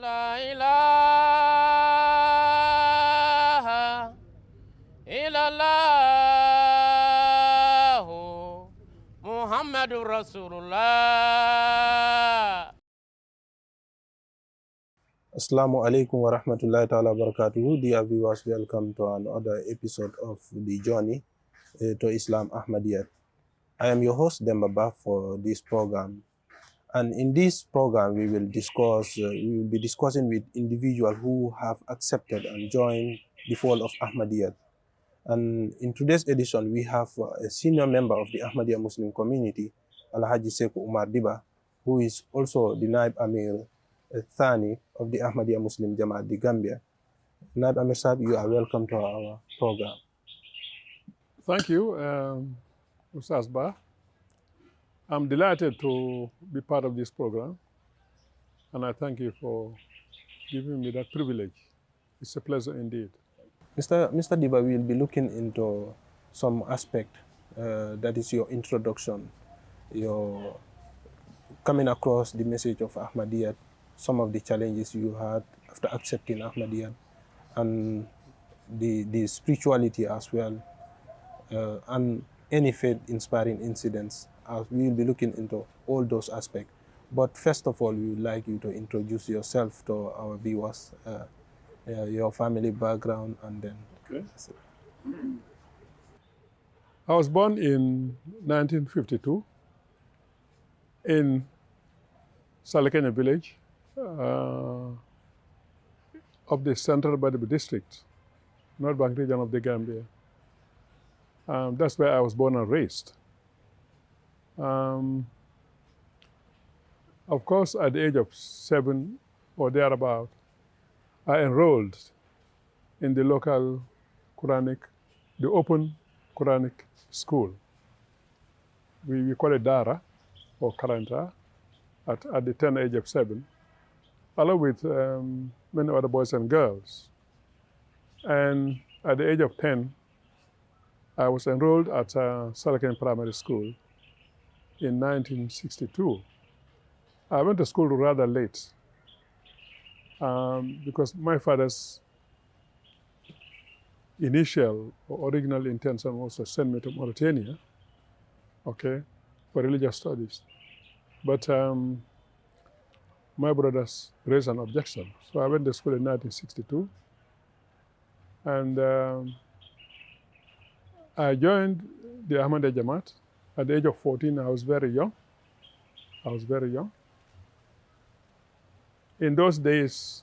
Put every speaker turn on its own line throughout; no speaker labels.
La ilaha illallah Muhammadur Rasulullah.
Assalamu alaikum wa rahmatullahi ta'ala barakatuhu. Dear viewers, welcome to another episode of the journey to Islam Ahmadiyya. I am your host Dibba for this program, and in this program we will be discussing with individuals who have accepted and joined the fold of Ahmadiyya. And in today's edition we have a senior member of the Ahmadiyya Muslim community, Alhaji Sekou Omar Dibba, who is also the Naib Amir Thani of the Ahmadiyya Muslim Jamaat, the Gambia. Naib Amir Sahib, you are welcome to our program.
Thank you, Ustaz Ba. I'm delighted to be part of this program, and I thank you for giving me that privilege. It's a pleasure indeed.
Mr. Dibba, we will be looking into some aspect that is your introduction, your coming across the message of Ahmadiyya, some of the challenges you had after accepting Ahmadiyya, and the spirituality as well, and any faith-inspiring incidents. We will be looking into all those aspects. But first of all, we would like you to introduce yourself to our viewers, your family background, and then...
Okay. I was born in 1952 in Salakenya village of the Central Badib district, North Bank region of the Gambia. That's where I was born and raised. Of course, at the age of 7 or thereabout, I enrolled in the local the open Quranic school. We call it Dara or Karanta at the tender age of 7, along with many other boys and girls. And at the age of 10, I was enrolled at Salaken Primary School in 1962. I went to school rather late because my father's initial or original intention was to send me to Mauritania, okay, for religious studies. But my brothers raised an objection. So I went to school in 1962. And I joined the Ahmadiyya Jamaat. At the age of 14, I was very young. In those days,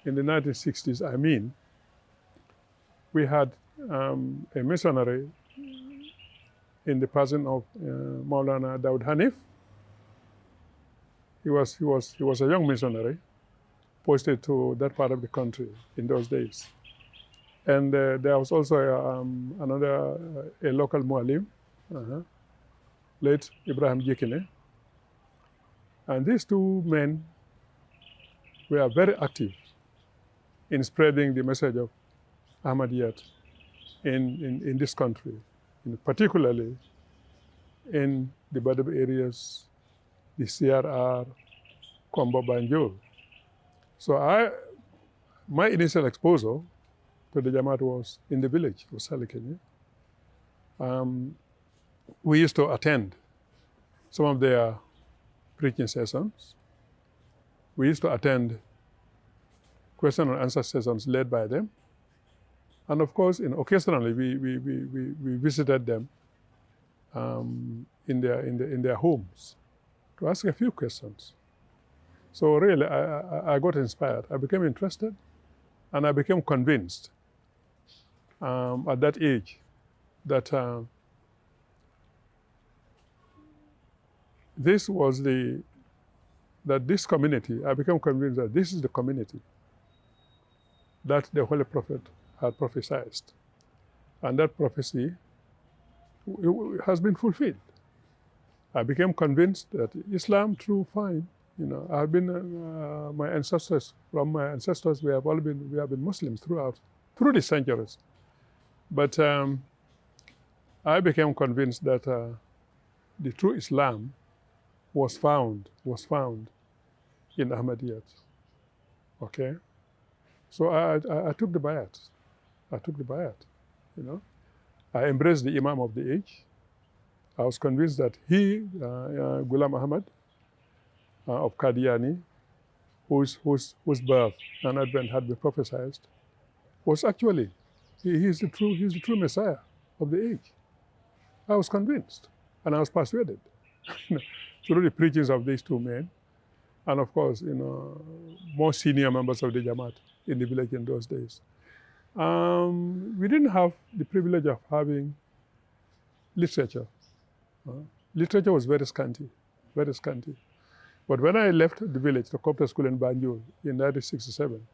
in the 1960s, we had a missionary in the person of Maulana Daud Hanif. He was a young missionary posted to that part of the country in those days. And there was also a local mualim, late Ibrahim Jekine. And these two men were very active in spreading the message of Ahmadiyya in this country, particularly in the Badab areas, the CRR, Kombo Banjul. So my initial exposure to the Jamaat was in the village of Salakenya. We used to attend some of their preaching sessions. We used to attend question and answer sessions led by them. And of course, occasionally we visited them in their homes to ask a few questions. So really, I got inspired. I became interested, and I became convinced at that age that this community, I became convinced that this is the community that the Holy Prophet had prophesied. And that prophecy has been fulfilled. I became convinced that Islam, true, fine. I have been, from my ancestors, we have been Muslims through the centuries. But I became convinced that the true Islam was found in Ahmadiyya. Okay? So I took the bayat. I took the bayat, you know. I embraced the Imam of the age. I was convinced that he, Ghulam Ahmad of Qadiani, whose birth and advent had been prophesied, was actually, he's the true Messiah of the age. I was convinced, and I was persuaded through the preachings of these two men, and of course, more senior members of the jamaat in the village in those days. We didn't have the privilege of having literature. Literature was very scanty, very scanty. But when I left the village to come to school in Banjul in 1967,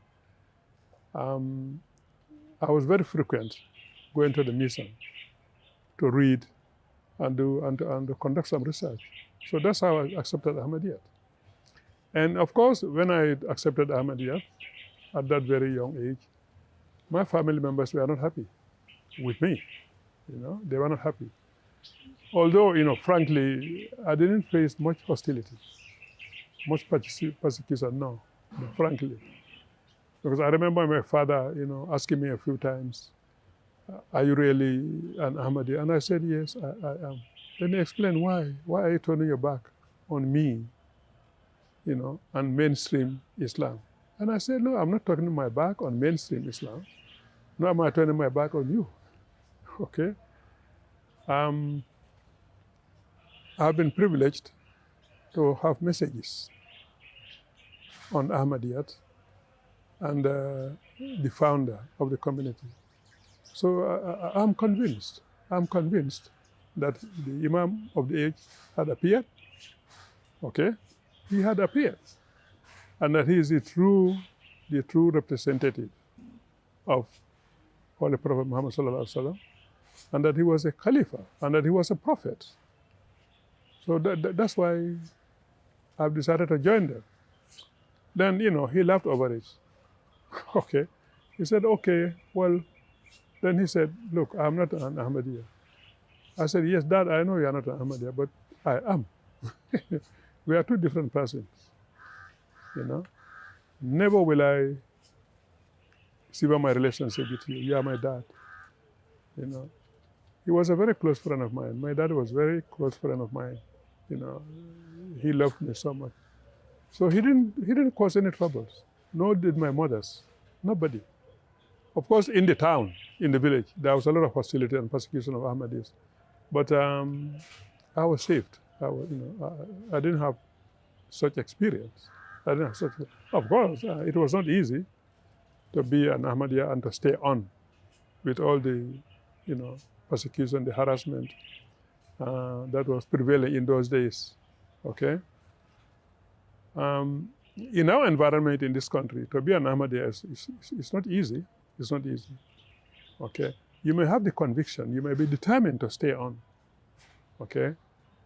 I was very frequent going to the mission to read and to conduct some research. So that's how I accepted Ahmadiyya. And of course, when I accepted Ahmadiyya at that very young age, my family members were not happy with me. They were not happy. Although, frankly, I didn't face much hostility, much persecution, no, frankly. Because I remember my father, asking me a few times, are you really an Ahmadi? And I said, yes, I am. Then he explained, why? Why are you turning your back on me, and mainstream Islam? And I said, no, I'm not turning my back on mainstream Islam. No, am I turning my back on you? Okay? I've been privileged to have messages on Ahmadiyyat and the founder of the community. So I'm convinced that the Imam of the age had appeared, okay? He had appeared, and that he is the true representative of Holy Prophet Muhammad sallallahu alaihi wasallam, and that he was a Khalifa, and that he was a prophet. So that's why I've decided to join them. Then, he laughed over it. Okay. He said, okay, well, then he said, look, I'm not an Ahmadiyya. I said, yes, Dad, I know you're not an Ahmadiyya, but I am. We are two different persons, Never will I sever my relationship with you. You are my dad, He was a very close friend of mine. My dad was a very close friend of mine. He loved me so much. So he didn't cause any troubles. Nor did my mothers. Nobody. Of course, in the town, in the village, there was a lot of hostility and persecution of Ahmadis. But I was saved. I didn't have such experience. Of course, it was not easy to be an Ahmadiyya and to stay on with all the, persecution, the harassment that was prevailing in those days, okay? In our environment in this country, to be an Ahmadiyya is not easy. It's not easy, okay? You may have the conviction, you may be determined to stay on, okay?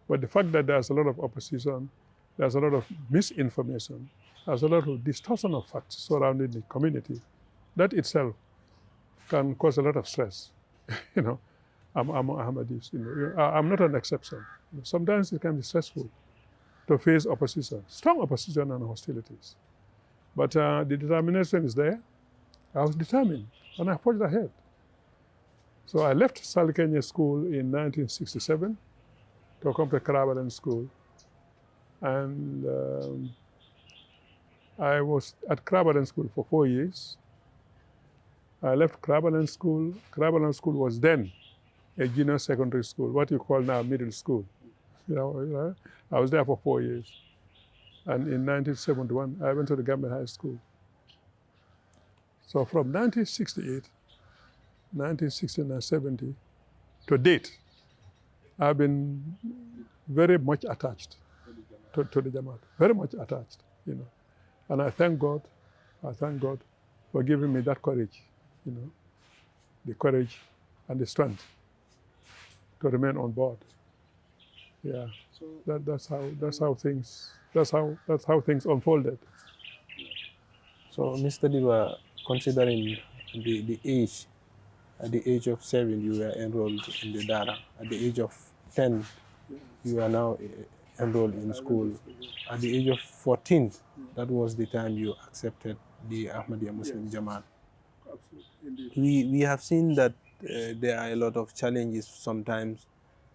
But the fact that there's a lot of opposition, there's a lot of misinformation, there's a lot of distortion of facts surrounding the community, that itself can cause a lot of stress, I'm Ahmadis, I'm not an exception. Sometimes it can be stressful to face opposition, strong opposition and hostilities. But the determination is there. I was determined, and I forged ahead. So I left Salkenya School in 1967 to come to Karabalan School. And I was at Karabalan School for 4 years. I left Karabalan School. Karabalan School was then a junior secondary school, what you call now middle school. I was there for 4 years. And in 1971, I went to the Gambia High School. So from 1968, 1969, 70, to date, I've been very much attached to the Jamaat, very much attached, And I thank God for giving me that courage, the courage and the strength to remain on board. Yeah, so that's how things unfolded.
So, Mr. Dibba, considering the age, at the age of 7, you were enrolled in the Dara. At the age of 10, you are now enrolled in school. At the age of 14, that was the time you accepted the Ahmadiyya Muslim Jamaat.
Absolutely.
We have seen that there are a lot of challenges sometimes,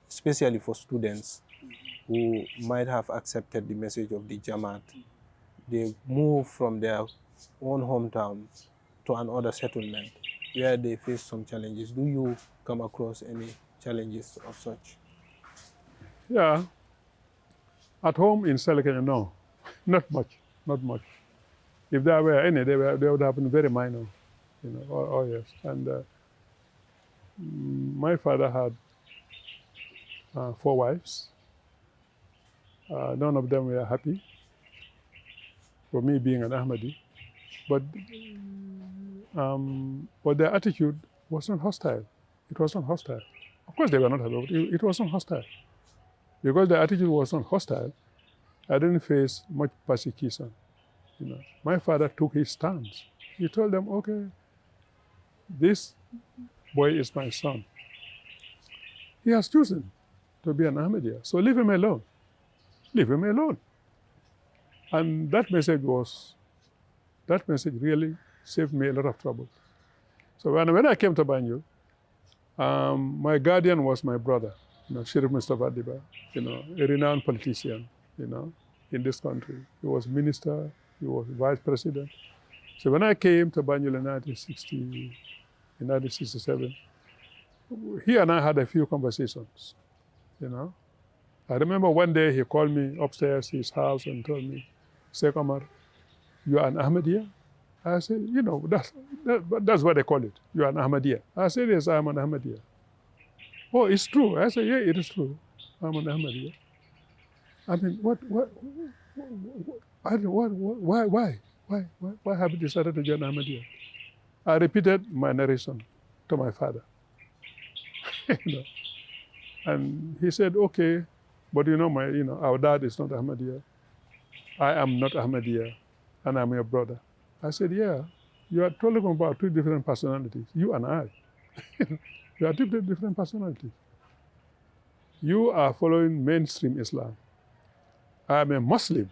especially for students who might have accepted the message of the Jamaat. They move from their own hometown to another settlement where they face some challenges. Do you come across any challenges of such?
Yeah. At home in Selekenya, no, not much, not much. If there were any, they would have been very minor, you know. Oh yes, and my father had 4 wives. None of them were happy for me being an Ahmadi, but their attitude was not hostile. It was not hostile. Of course, they were not happy, but it was not hostile. Because the attitude was not hostile, I didn't face much persecution. You know, my father took his stance. He told them, okay, this boy is my son. He has chosen to be an Ahmadiyya, so leave him alone. Leave him alone. And that message really saved me a lot of trouble. So when I came to Banjul, my guardian was my brother, you know, Sheriff Mustafa Dibba, you know, a renowned politician, you know, in this country. He was minister, he was vice president. So when I came to Banjul in 1967, he and I had a few conversations, you know. I remember one day he called me upstairs his house and told me, Sekou Omar, you are an Ahmadiyya? I said, you know, that's what they call it. You are an Ahmadiyya. I said, yes, I'm an Ahmadiyya. Oh, it's true. I said, yeah, it is true. I'm an Ahmadiyya. I mean, why have you decided to join Ahmadiyya? I repeated my narration to my father. You know? And he said, okay, but you know, our dad is not Ahmadiyya. I am not Ahmadiyya, and I'm your brother. I said, yeah, you are talking about 2 different personalities, you and I. You are 2 different personalities. You are following mainstream Islam. I am a Muslim,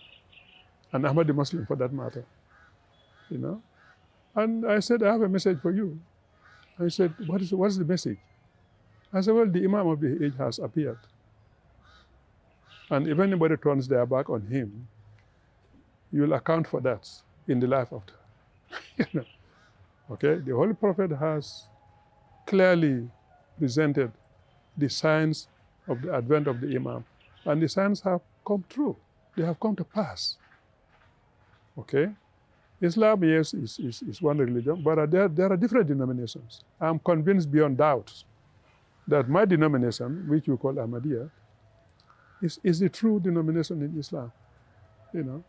an Ahmadi Muslim for that matter, you know. And I said, I have a message for you. I said, what's the message? I said, well, the Imam of the age has appeared. And if anybody turns their back on him, you will account for that in the life after. You know? Okay, the Holy Prophet has clearly presented the signs of the advent of the Imam, and the signs have come true. They have come to pass. Okay, Islam, yes, is one religion, but there are different denominations. I'm convinced beyond doubt that my denomination, which we call Ahmadiyya, is the true denomination in Islam. You know.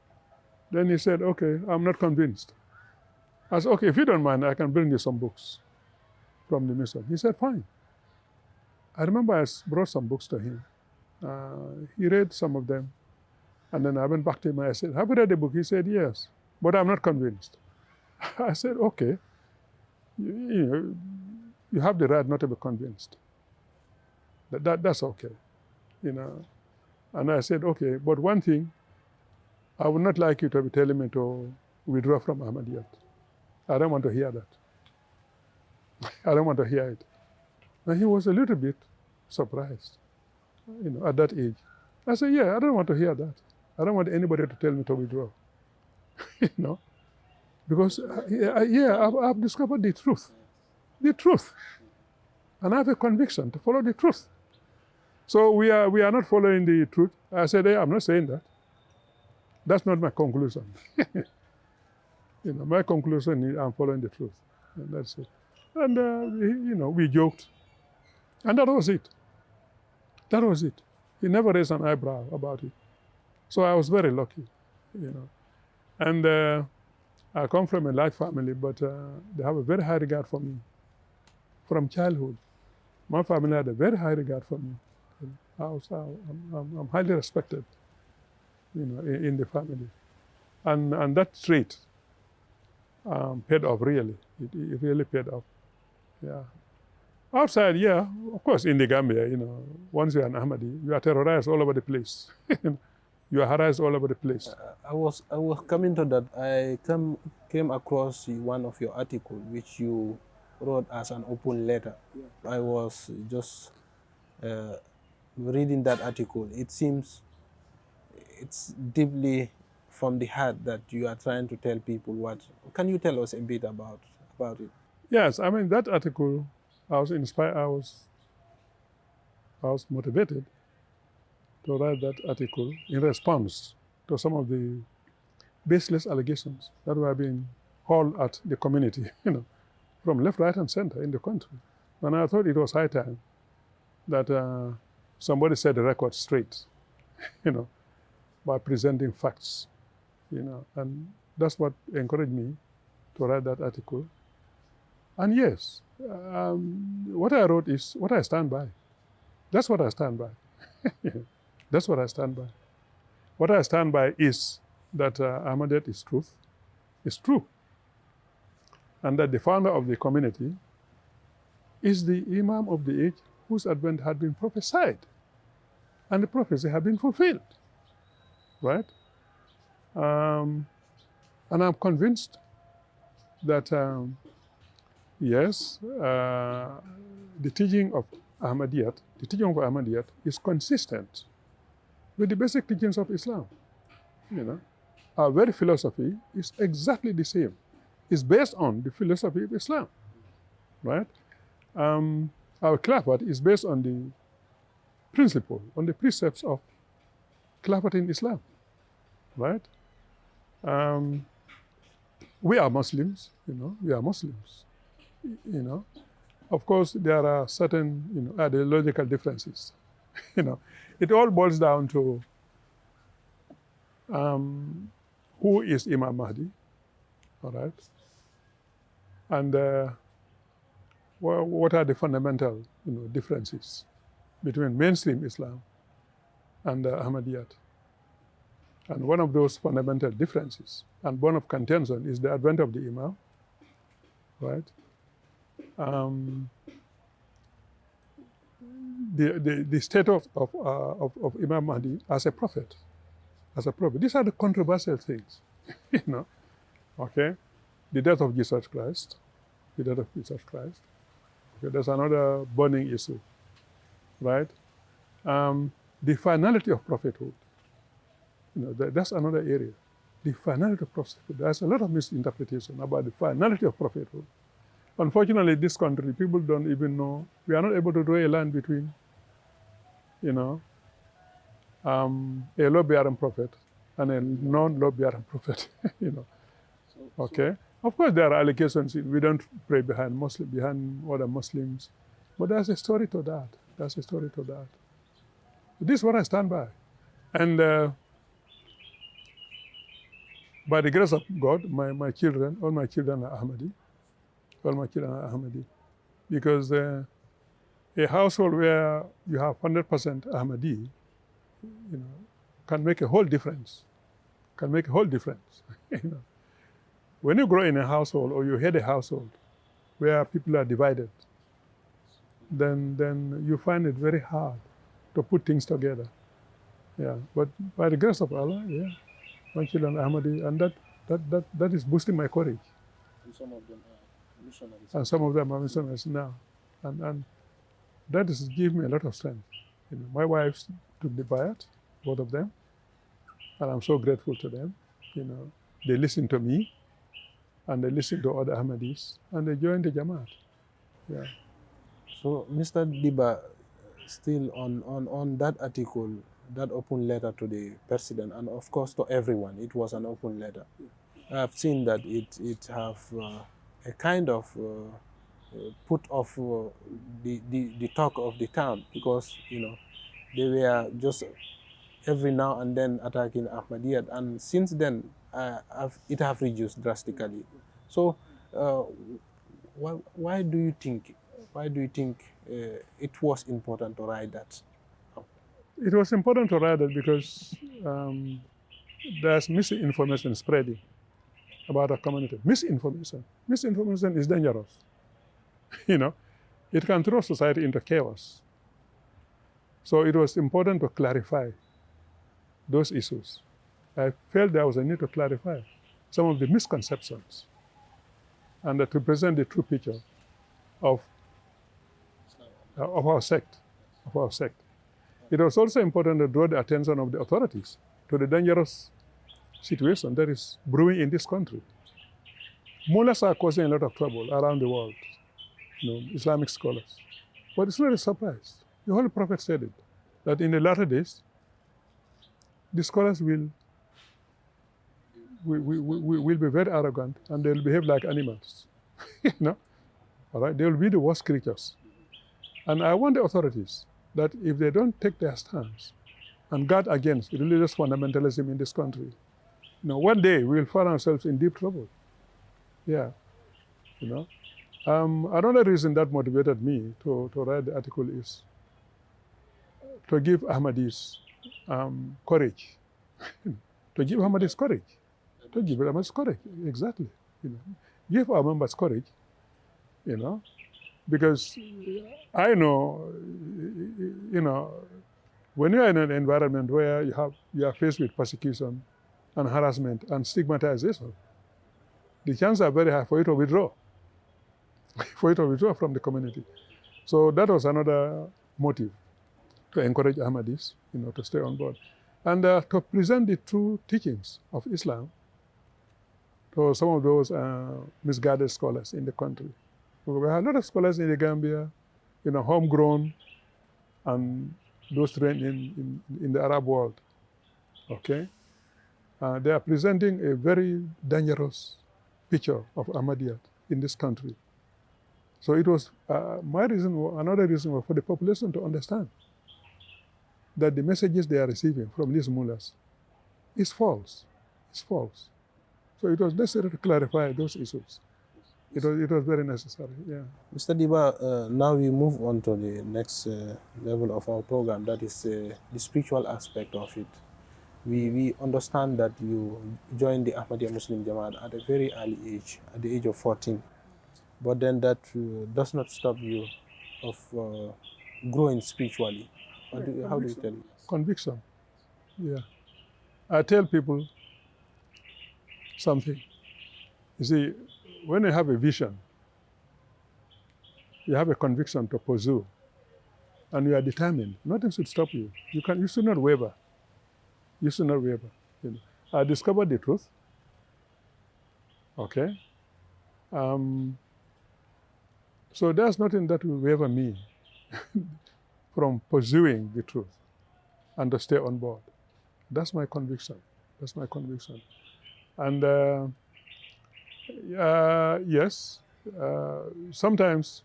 Then he said, okay, I'm not convinced. I said, okay, if you don't mind, I can bring you some books from the mission. He said, fine. I remember I brought some books to him. He read some of them. And then I went back to him and I said, have you read the book? He said, yes, but I'm not convinced. I said, okay, you have the right not to be convinced. That's okay, you know. And I said, okay, but one thing, I would not like you to be telling me to withdraw from Ahmadiyya. I don't want to hear that. I don't want to hear it. And he was a little bit surprised, you know, at that age. I said, yeah, I don't want to hear that. I don't want anybody to tell me to withdraw, you know, because I've discovered the truth, and I have a conviction to follow the truth. So we are not following the truth. I said, hey, I'm not saying that. That's not my conclusion. You know, my conclusion is I'm following the truth, and that's it. And you know, we joked, and that was it. That was it. He never raised an eyebrow about it. So I was very lucky, you know. And I come from a large family, but they have a very high regard for me from childhood. My family had a very high regard for me. I'm highly respected, you know, in the family. And that trait paid off, really. It really paid off, yeah. Outside, yeah, of course, in the Gambia, you know, once you're an Ahmadi, you are terrorized all over the place. You are harassed all over the place.
I was coming to that. I came across one of your articles which you wrote as an open letter. I was just reading that article. It seems it's deeply from the heart that you are trying to tell people what. Can you tell us a bit about it?
Yes, I mean, that article, I was inspired, I was motivated to write that article in response to some of the baseless allegations that were being hurled at the community, from left, right, and center in the country. And I thought it was high time that somebody set the record straight, by presenting facts, and that's what encouraged me to write that article. And yes, what I wrote is what I stand by. That's what I stand by. That's what I stand by. What I stand by is that Ahmadiyyat is truth, is true, and that the founder of the community is the Imam of the age whose advent had been prophesied, and the prophecy had been fulfilled, right? And I'm convinced that, yes, the teaching of Ahmadiyyat is consistent with the basic teachings of Islam. Our very philosophy is exactly the same. It's based on the philosophy of Islam, right? Our Khilafat is based on the principle, on the precepts of Khilafat in Islam, right? We are Muslims, we are Muslims, Of course, there are certain, ideological differences, It all boils down to who is Imam Mahdi, all right? And what are the fundamental, differences between mainstream Islam and Ahmadiyyat? And one of those fundamental differences and bone of contention is the advent of the Imam, right? The status of Imam Mahdi as a prophet. These are the controversial things, okay? The death of Jesus Christ. Okay, that's another burning issue, right? The finality of prophethood. That's another area. The finality of prophethood. There's a lot of misinterpretation about the finality of prophethood. Unfortunately, this country, people don't even know. We are not able to draw a line between, a law-bearing prophet and a non-law-bearing prophet, Okay? Of course, there are allegations. We don't pray behind other Muslims. But there's a story to that. This is what I stand by. And by the grace of God, my children, all my children are Ahmadi. Because a household where you have 100% Ahmadi, can make a whole difference. When you grow in a household or you head a household where people are divided, then you find it very hard to put things together. Yeah, but by the grace of Allah, my children are Ahmadi, and that is boosting my courage.
And some of them are missionaries.
And some of them are missionaries now. And that is give me a lot of strength. My wives took the bayat, both of them, and I'm so grateful to them. They listen to me, and they listen to other Ahmadis, and they join the jamaat. Yeah.
So, Mr. Dibba, still on that article, that open letter to the president, and of course to everyone, it was an open letter. I've seen that it have a kind of put off the talk of the town, because they were just every now and then attacking Ahmadiyyat, and since then it have reduced drastically. So why do you think it was important to write that?
It was important to write that because there's misinformation spreading about our community. Misinformation is dangerous. It can throw society into chaos. So it was important to clarify those issues, I felt there was a need to clarify some of the misconceptions and to present the true picture of our sect, It was also important to draw the attention of the authorities to the dangerous situation that is brewing in this country. Mullahs are causing a lot of trouble around the world, Islamic scholars. But it's not a surprise. The Holy Prophet said it, that in the latter days, the scholars will be very arrogant and they'll behave like animals. All right? They will be the worst creatures. And I want the authorities that if they don't take their stance and guard against religious fundamentalism in this country, one day we'll find ourselves in deep trouble. Yeah, Another reason that motivated me to write the article is to give Ahmadis courage. To give Ahmadis courage. To give Ahmadis courage, exactly. Give our members courage, because I know, when you are in an environment where you are faced with persecution and harassment and stigmatization, the chances are very high for you to withdraw, from the community. So that was another motive to encourage Ahmadis, to stay on board. And to present the true teachings of Islam to some of those misguided scholars in the country. We have a lot of scholars in the Gambia, homegrown, and those trained in the Arab world. Okay? They are presenting a very dangerous picture of Ahmadiyya in this country. So it was another reason was for the population to understand that the messages they are receiving from these mullahs is false. It's false. So it was necessary to clarify those issues. It was very necessary, yeah.
Mr. Dibba, now we move on to the next level of our program, that is the spiritual aspect of it. We understand that you joined the Ahmadiyya Muslim Jamaat at a very early age, at the age of 14. But then that does not stop you of growing spiritually. How do you tell me?
Conviction, yeah. I tell people something. You see, when you have a vision, you have a conviction to pursue, and you are determined, nothing should stop you. You should not waver. You should not waver. I discovered the truth. Okay? So there's nothing that will waver me from pursuing the truth and to stay on board. That's my conviction. That's my conviction. And yes, sometimes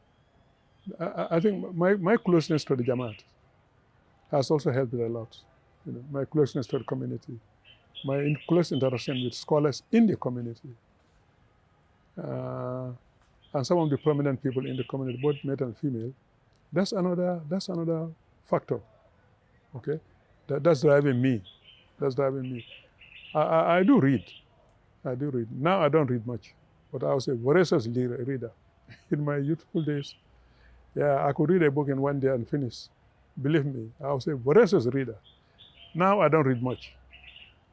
I think my closeness to the jamaat has also helped a lot. My closeness to the community, my close interaction with scholars in the community, and some of the prominent people in the community, both male and female. That's another factor. Okay, that's driving me. That's driving me. I do read. Now I don't read much, but I was a voracious reader. In my youthful days, yeah, I could read a book in one day and finish. Believe me, I was a voracious reader. Now I don't read much.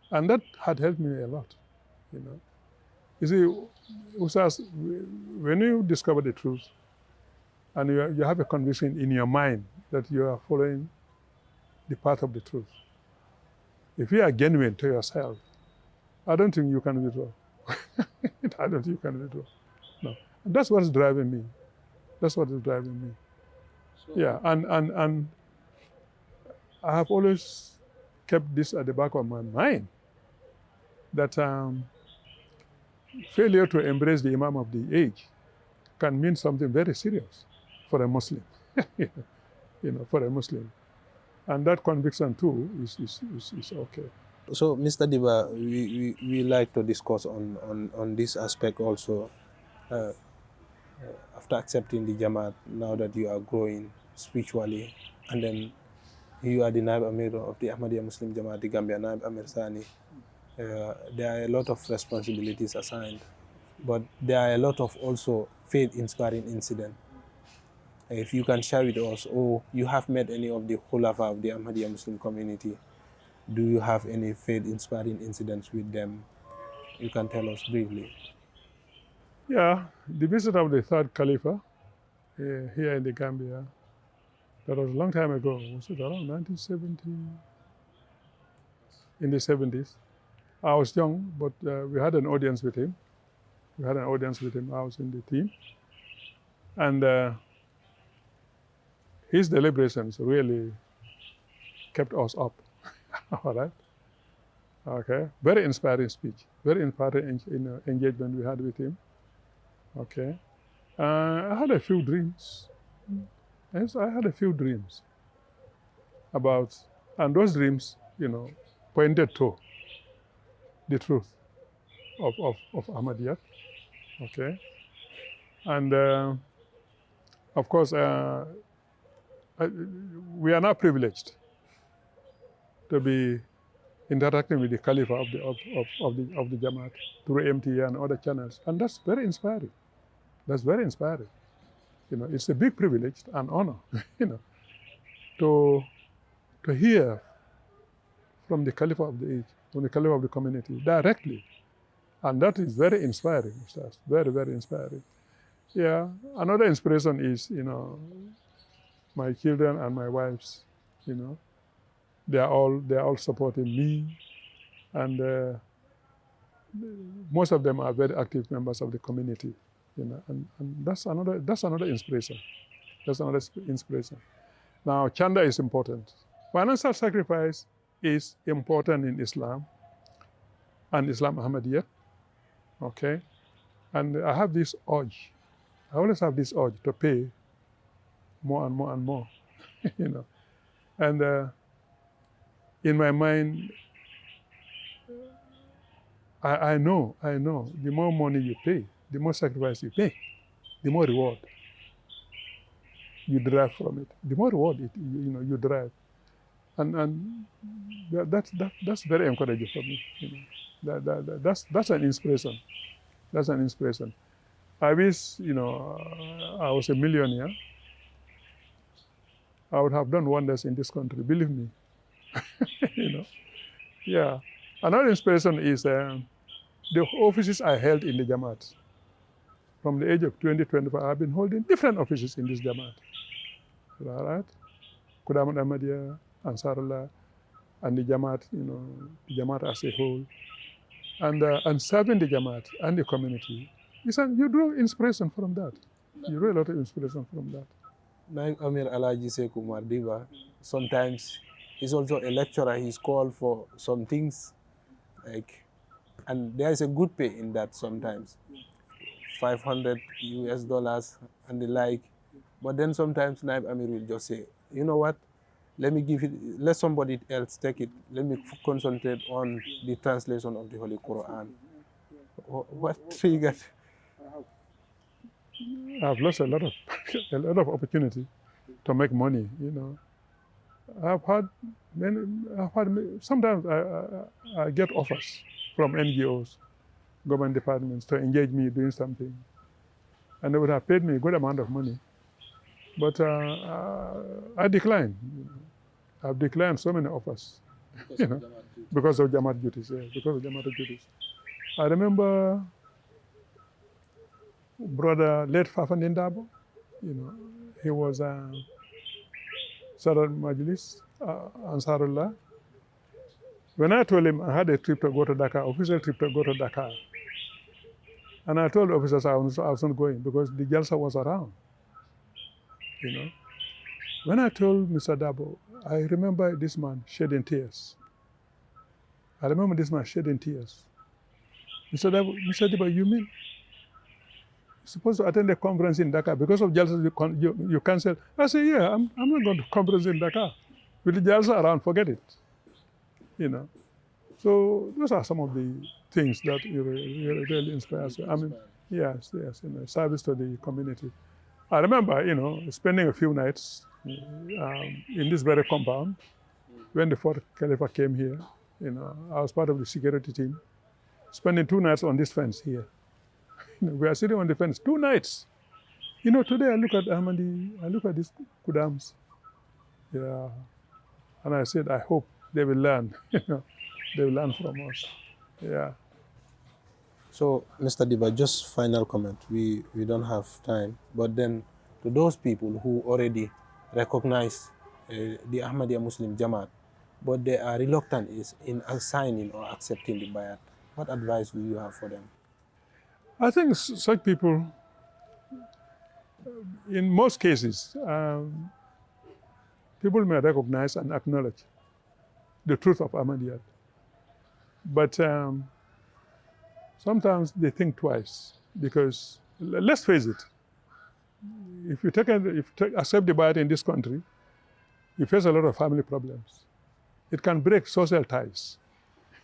And that had helped me a lot, You see, Ustaz, when you discover the truth and you have a conviction in your mind that you are following the path of the truth, if you are genuine to yourself, I don't think you can withdraw. I don't think you can withdraw. No. And that's what's driving me. That's what is driving me. So, yeah, and I have always kept this at the back of my mind, that failure to embrace the Imam of the age can mean something very serious for a Muslim, for a Muslim. And that conviction too is okay.
So, Mr. Dibba, we like to discuss on this aspect also. After accepting the Jamaat, now that you are growing spiritually, and then you are the Naib Amir of the Ahmadiyya Muslim Jamaat, the Gambia, Naib Amir Sani, there are a lot of responsibilities assigned, but there are a lot of also faith-inspiring incidents. If you can share with us, or you have met any of the Khulafa of the Ahmadiyya Muslim community, Do you have any faith-inspiring incidents with them? You can tell us briefly.
Yeah, the visit of the third Caliph here in the Gambia, that was a long time ago. Was it around 1970? In the 70s. I was young, but we had an audience with him. I was in the team. And his deliberations really kept us up. All right? Okay. Very inspiring speech. Very inspiring engagement we had with him. Okay. I had a few dreams. Yes, I had a few dreams about, and those dreams, pointed to the truth of Ahmadiyya. Okay. And of course, we are now privileged to be interacting with the Caliph of the Jamaat through MTA and other channels, and that's very inspiring. That's very inspiring. It's a big privilege and honor, to hear from the Caliph of the age, from the Caliph of the community directly, and that is very inspiring. That's very, very inspiring. Yeah. Another inspiration is, my children and my wives. They are all supporting me, and most of them are very active members of the community. And that's another inspiration. That's another inspiration. Now, chanda is important. Financial sacrifice is important in Islam and Islam Ahmadiyya. Okay, and I have this urge. I always have this urge to pay more and more and more. And in my mind, I know the more money you pay, the more sacrifice you pay, the more reward you derive from it. The more reward you derive, and that's very encouraging for me. That's an inspiration. That's an inspiration. I wish I was a millionaire. I would have done wonders in this country. Believe me. Yeah. Another inspiration is the offices I held in the Jamaat. From the age of 20, 25, I've been holding different offices in this Jamaat. All right? Kudamat Ahmadiyya, Ansarullah, and the Jamaat, the Jamaat as a whole, and serving the Jamaat and the community. You draw inspiration from that. You draw a lot of inspiration from that.
Naim Amir Alaji Sekou Omar Dibba, sometimes he's also a lecturer. He's called for some things, and there is a good pay in that sometimes, $500 US and the like. But then sometimes Naim Amir will just say, you know what? Let somebody else take it. Let me concentrate on the translation of the Holy Quran. What triggered?
I've lost a lot of opportunity to make money. Sometimes I get offers from NGOs, government departments, to engage me doing something, and they would have paid me a good amount of money, but I declined. I've declined so many offers, because of Jamaat duties. Yeah, because of Jamaat duties. I remember brother late Fafa Ndabo, he was Sadar Majlis, Ansarullah. When I told him I had a trip to go to Dakar, official trip to go to Dakar, and I told the officers I was not going because the Jalsa was around, When I told Mr. Dabo, I remember this man shedding tears. Mr. Dabo, you mean you're supposed to attend a conference in Dakar because of Jalsa you cancel? I said, yeah, I'm not going to conference in Dakar. With the Jalsa around, forget it. So those are some of the things that really inspire us. I mean, yes, service to the community. I remember, spending a few nights in this very compound when the fourth Caliph came here. I was part of the security team, spending 2 nights on this fence here. We are sitting on the fence 2 nights. Today I look at Ahmadi, I look at these Kudams, and I said, I hope they will learn. They will learn from us. Yeah.
So, Mr. Dibba, just final comment. We don't have time, but then to those people who already recognize the Ahmadiyya Muslim Jamaat, but they are reluctant in signing or accepting the bayat, what advice do you have for them?
I think such people, in most cases, people may recognize and acknowledge the truth of Ahmadiyya, but sometimes they think twice because, let's face it, if you accept the bayat in this country, you face a lot of family problems. It can break social ties,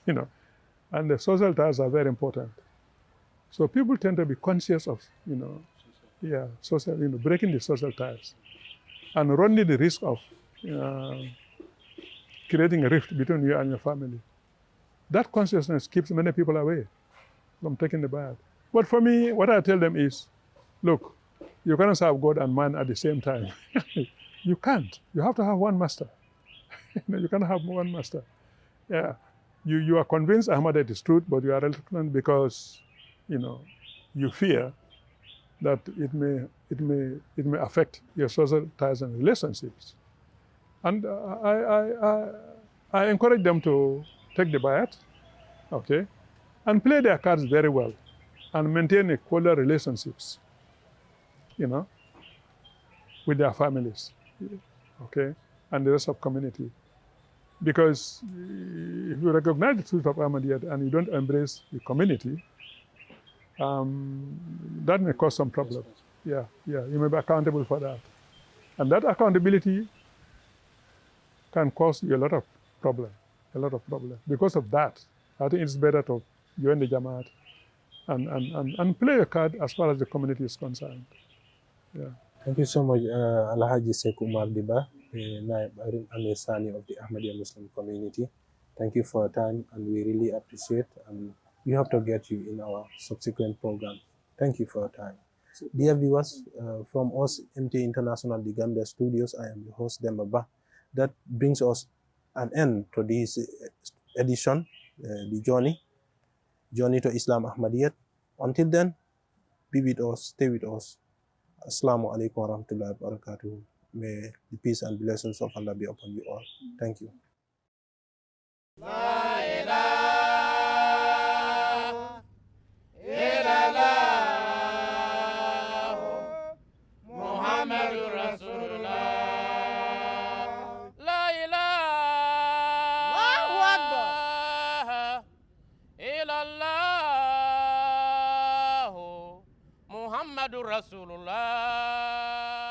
and the social ties are very important. So people tend to be conscious of, breaking the social ties and running the risk of creating a rift between you and your family. That consciousness keeps many people away from taking the bayat. But for me, what I tell them is, look, you cannot serve God and man at the same time. You can't. You have to have one master. You cannot have one master. Yeah. You are convinced Ahmadiyya is truth, but you are reluctant because, you fear that it may affect your social ties and relationships. And I encourage them to take the bayat, okay, and play their cards very well, and maintain equal relationships, with their families, okay, and the rest of community. Because if you recognize the truth of Ahmadiyya and you don't embrace the community, that may cause some problem. Yeah, you may be accountable for that. And that accountability can cause you a lot of problem. Because of that, I think it's better to join the jamaat and play a card as far as the community is concerned. Yeah.
Thank you so much, Alhaji Sekou Omar Dibba, the Naib Amir Sani of the Ahmadiyya Muslim community. Thank you for your time, and we really appreciate, and we hope to get you in our subsequent program. Thank you for your time. Dear viewers, from us, MT International, the Gambia Studios, I am your host, Dibba. That brings us an end to this edition, the journey to Islam Ahmadiyya. Until then, be with us, stay with us. Assalamu alaikum wa rahmatullahi wa barakatuh. May the peace and blessings of Allah be upon you all. Thank you.
La ilaha illallah Muhammadur Rasulullah. La ilaha illallah Muhammadur Rasulullah.